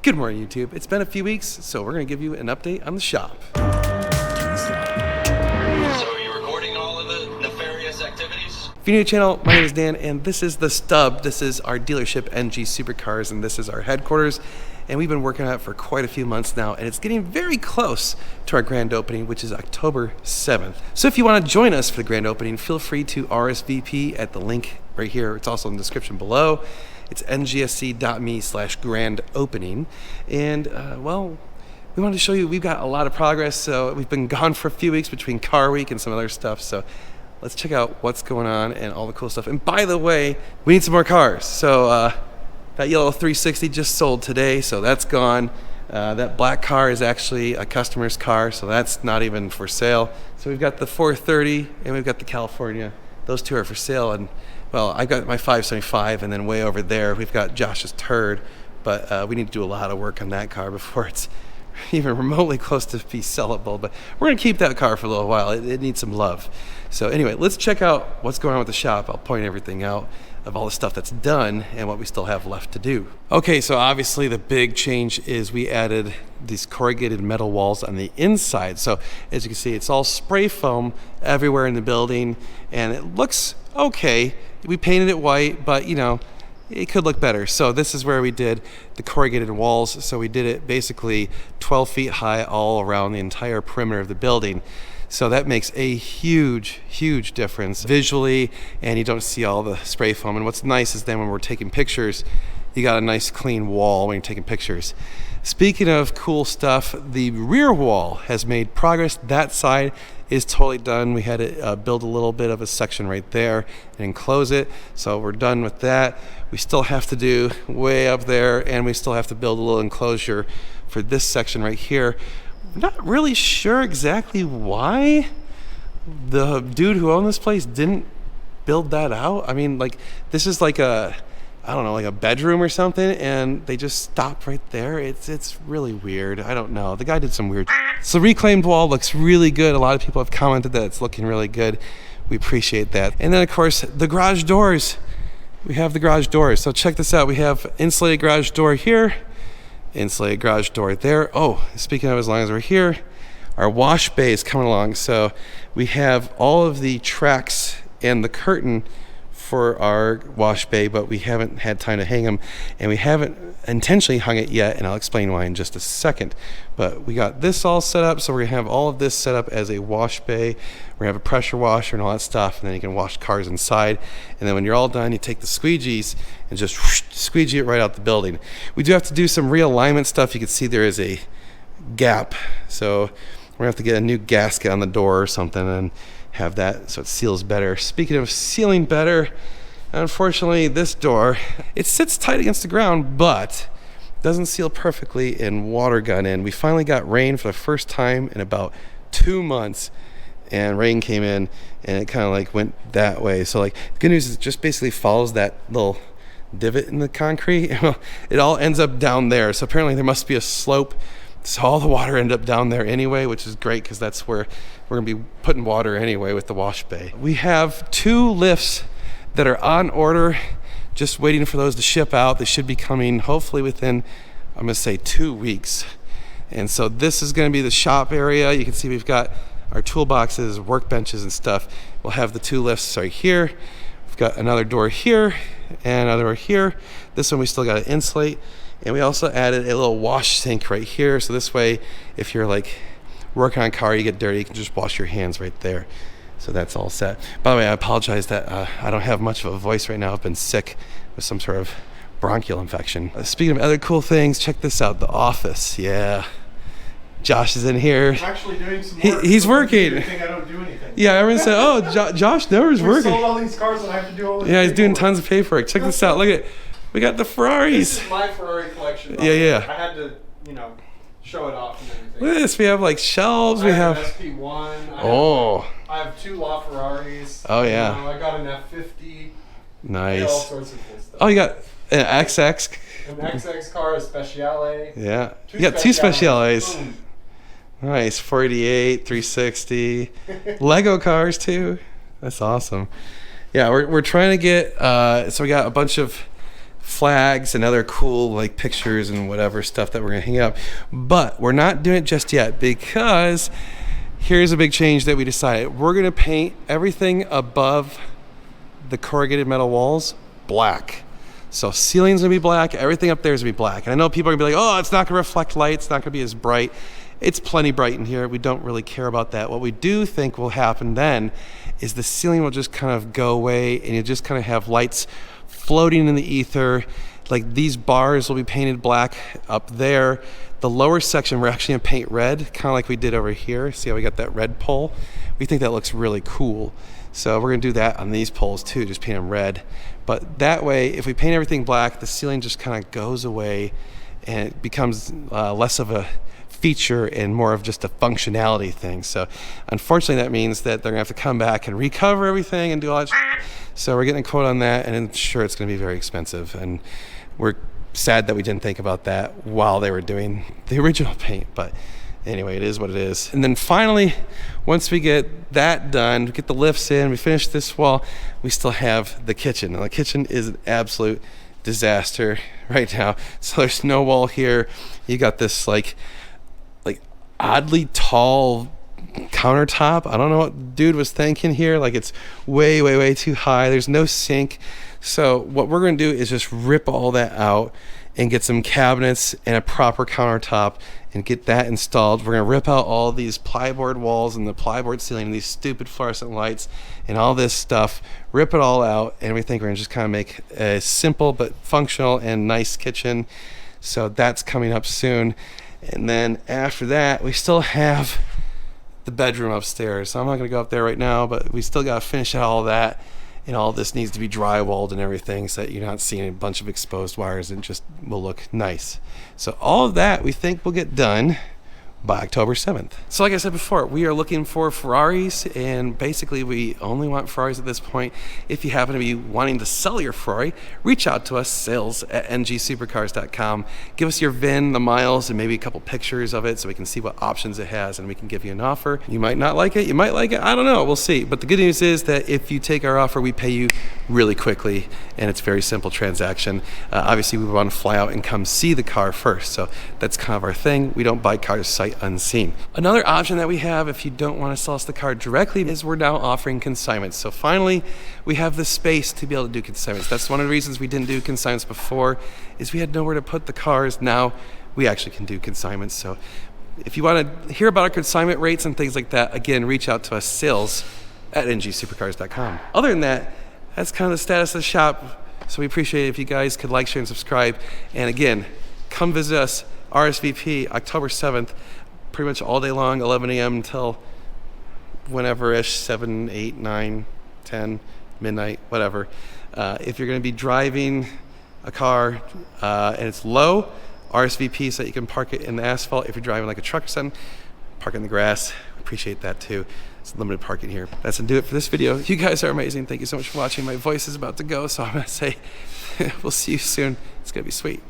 Good morning, YouTube. It's been a few weeks, so we're going to give you an update on the shop. So are you recording all of the nefarious activities? If you're new to the channel, my name is Dan, and this is The Stub. This is our dealership, NG Supercars, and this is our headquarters. And we've been working on it for quite a few months now, and it's getting very close to our grand opening, which is October 7th. So if you want to join us for the grand opening, feel free to RSVP at the link right here. It's also in the description below. It's ngsc.me/grand opening. And, well, we wanted to show you we've got a lot of progress. So we've been gone for a few weeks between Car Week and some other stuff. So let's check out what's going on and all the cool stuff. And by the way, we need some more cars. So that yellow 360 just sold today, so that's gone. That black car is actually a customer's car, so that's not even for sale. So we've got the 430 and we've got the California. Those two are for sale. And well, I've got my 575, and then way over there we've got Josh's turd, but we need to do a lot of work on that car before it's even remotely close to be sellable. But we're gonna keep that car for a little while. It needs some love. So anyway, let's check out what's going on with the shop. I'll point everything out of all the stuff that's done and what we still have left to do. Okay, so obviously the big change is we added these corrugated metal walls on the inside. So as you can see, it's all spray foam everywhere in the building, and it looks okay. We painted it white, but you know, it could look better. So this is where we did the corrugated walls. So we did it basically 12 feet high all around the entire perimeter of the building. So that makes a huge, huge difference visually, and you don't see all the spray foam. And what's nice is then when we're taking pictures, you got a nice clean wall when you're taking pictures. Speaking of cool stuff, the rear wall has made progress. That side is totally done. We had to build a little bit of a section right there and enclose it. So we're done with that. We still have to do way up there, and we still have to build a little enclosure for this section right here. I'm not really sure exactly why the dude who owned this place didn't build that out. I mean, like, this is like a, I don't know, like a bedroom or something, and they just stopped right there. It's really weird. I don't know. The guy did some weird. So the reclaimed wall looks really good. A lot of people have commented that it's looking really good. We appreciate that. And then of course the garage doors. We have the garage doors. So check this out. We have insulated garage door here, insulated garage door there. Oh, speaking of, as long as we're here, our wash bay is coming along. So we have all of the tracks and the curtain for our wash bay, but we haven't had time to hang them, and we haven't intentionally hung it yet, and I'll explain why in just a second. But we got this all set up, so we're gonna have all of this set up as a wash bay. We're gonna have a pressure washer and all that stuff, and then you can wash cars inside. And then when you're all done, you take the squeegees and just whoosh, squeegee it right out the building. We do have to do some realignment stuff. You can see there is a gap, so we're gonna have to get a new gasket on the door or something and have that so it seals better. Speaking of sealing better, unfortunately this door, it sits tight against the ground, but doesn't seal perfectly and water got in. We finally got rain for the first time in about 2 months, and rain came in and it kind of like went that way. So like, the good news is it just basically follows that little divot in the concrete. It all ends up down there. So apparently there must be a slope. So all the water ended up down there anyway, which is great because that's where we're gonna be putting water anyway with the wash bay. We have 2 lifts that are on order, just waiting for those to ship out. They should be coming hopefully within, I'm gonna say 2 weeks. And so this is gonna be the shop area. You can see we've got our toolboxes, workbenches and stuff. We'll have the 2 lifts right here. We've got another door here and another door here. This one we still gotta insulate. And we also added a little wash sink right here. So this way, if you're like working on a car, you get dirty, you can just wash your hands right there. So that's all set. By the way, I apologize that I don't have much of a voice right now. I've been sick with some sort of bronchial infection. Speaking of other cool things, check this out, the office. Yeah. Josh is in here. I'm actually doing some work. He's working. You think I don't do anything. Yeah, everyone said, oh, Josh Never's working. We sold all these cars and I have to do all this. Yeah, he's doing tons of paperwork. Check this out. Look at, we got the Ferraris. This is my Ferrari collection. Yeah. I had to, show it off and everything. Look at this. We have like shelves. I have an SP1. I have 2 LaFerraris. Oh, yeah. I got an F50. Nice. All sorts of cool stuff. Oh, you got an XX. An XX car, a Speciale. Yeah. You got 2 Speciales. Boom. Nice. 488, 360. Lego cars too. That's awesome. Yeah, we're trying to get, so we got a bunch of flags and other cool like pictures and whatever stuff that we're gonna hang up. But we're not doing it just yet because here's a big change that we decided. We're gonna paint everything above the corrugated metal walls black. So ceiling's gonna be black, everything up there is gonna be black. And I know people are gonna be like, oh, it's not gonna reflect light, it's not gonna be as bright. It's plenty bright in here. We don't really care about that. What we do think will happen then is the ceiling will just kind of go away and you'll just kind of have lights floating in the ether. Like these bars will be painted black up there. The lower section we're actually gonna paint red, kind of like we did over here. See how we got that red pole? We think that looks really cool. So we're gonna do that on these poles too, just paint them red. But that way, if we paint everything black, the ceiling just kind of goes away and it becomes less of a feature and more of just a functionality thing. So unfortunately that means that they're gonna have to come back and recover everything and do all that. So we're getting a quote on that, and I'm sure it's gonna be very expensive, and we're sad that we didn't think about that while they were doing the original paint. But anyway, it is what it is. And then finally, once we get that done, we get the lifts in, we finish this wall, we still have the kitchen. Now the kitchen is an absolute disaster right now. So there's no wall here. You got this like oddly tall countertop. I don't know what dude was thinking here. Like it's way too high. There's no sink. So what we're going to do is just rip all that out and get some cabinets and a proper countertop and get that installed. We're going to rip out all these plyboard walls and the plyboard ceiling and these stupid fluorescent lights and all this stuff, rip it all out, and we think we're going to just kind of make a simple but functional and nice kitchen. So that's coming up soon. And then after that, we still have the bedroom upstairs. So I'm not going to go up there right now, but we still got to finish out all that. And all this needs to be drywalled and everything so that you're not seeing a bunch of exposed wires and just will look nice. So all of that we think will get done by October 7th. So like I said before, we are looking for Ferraris, and basically we only want Ferraris at this point. If you happen to be wanting to sell your Ferrari, reach out to us, sales@ngsupercars.com. Give us your VIN, the miles, and maybe a couple pictures of it so we can see what options it has and we can give you an offer. You might not like it, you might like it, I don't know, we'll see. But the good news is that if you take our offer, we pay you really quickly, and it's a very simple transaction. Obviously we want to fly out and come see the car first, so that's kind of our thing. We don't buy cars sight unseen. Another option that we have if you don't want to sell us the car directly is we're now offering consignments. So finally we have the space to be able to do consignments. That's one of the reasons we didn't do consignments before, is we had nowhere to put the cars. Now we actually can do consignments. So if you want to hear about our consignment rates and things like that, again, reach out to us, sales@ngsupercars.com. Other than that, that's kind of the status of the shop. So we appreciate it if you guys could like, share, and subscribe. And again, come visit us, RSVP, October 7th, pretty much all day long, 11 a.m. until whenever-ish, 7, 8, 9, 10, midnight, whatever. If you're going to be driving a car and it's low, RSVP so that you can park it in the asphalt. If you're driving like a truck or something, park in the grass. Appreciate that too. It's limited parking here. That's going to do it for this video. You guys are amazing. Thank you so much for watching. My voice is about to go, so I'm going to say we'll see you soon. It's going to be sweet.